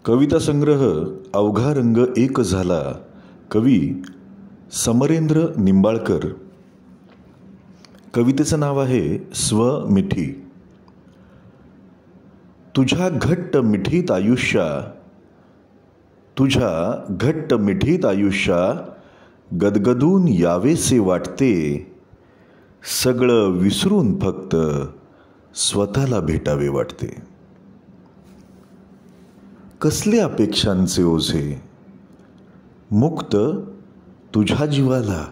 कविता संग्रह अवघा रंग एक झाला. कवी समरेंद्र निंबाळकर. कवितेचं नाव आहे स्वमिठी. तुझ्या घट्ट मिठीत आयुष्या, तुझ्या घट्ट मिठीत आयुष्या गदगदून यावेसे वाटते. सगळं विसरून फक्त स्वतःला भेटावे वाटते. कसले अपेक्षांचे ओझे मुक्त तुझ्या जीवाला.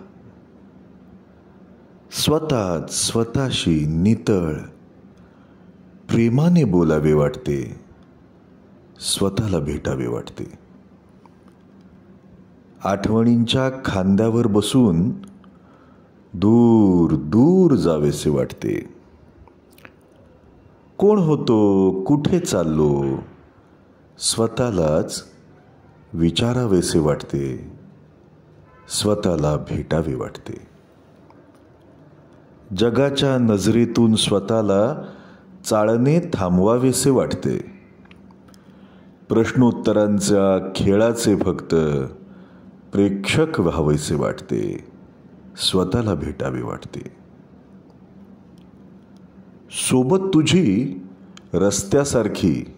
स्वतःच स्वतःशी नितळ प्रेमाने बोलावे वाटते. स्वतःला भेटावे वाटते. आठवणींच्या खांद्यावर बसून दूर दूर जावेसे वाटते. कोण होतो, कुठे चाललो, स्वतःलाच विचारावेसे वाटते. स्वतःला भेटावे वाटते. जगाच्या नजरेतून स्वतःला चाळणे थांबवावेसे वाटते. प्रश्नोत्तरांच्या खेळाचे फक्त प्रेक्षक व्हावेसे वाटते. स्वतःला भेटावे वाटते. सोबत तुझी रस्त्यासारखी,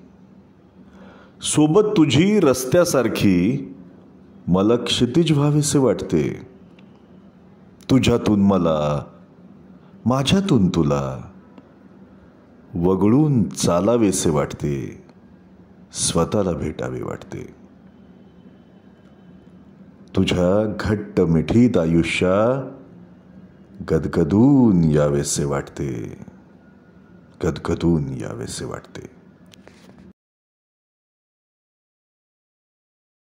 सोबत तुझी रस्त्यासारखी मला क्षितिज व्हावेसे वाटते. तुझ्यातून मला, माझ्यातून तुला वगळून चालावेसे वाटते. स्वतःला भेटावे वाटते. तुझ्या घट्ट मिठीत आयुष्या गदगदून यावेसे वाटते. गदगदून यावेसे वाटते.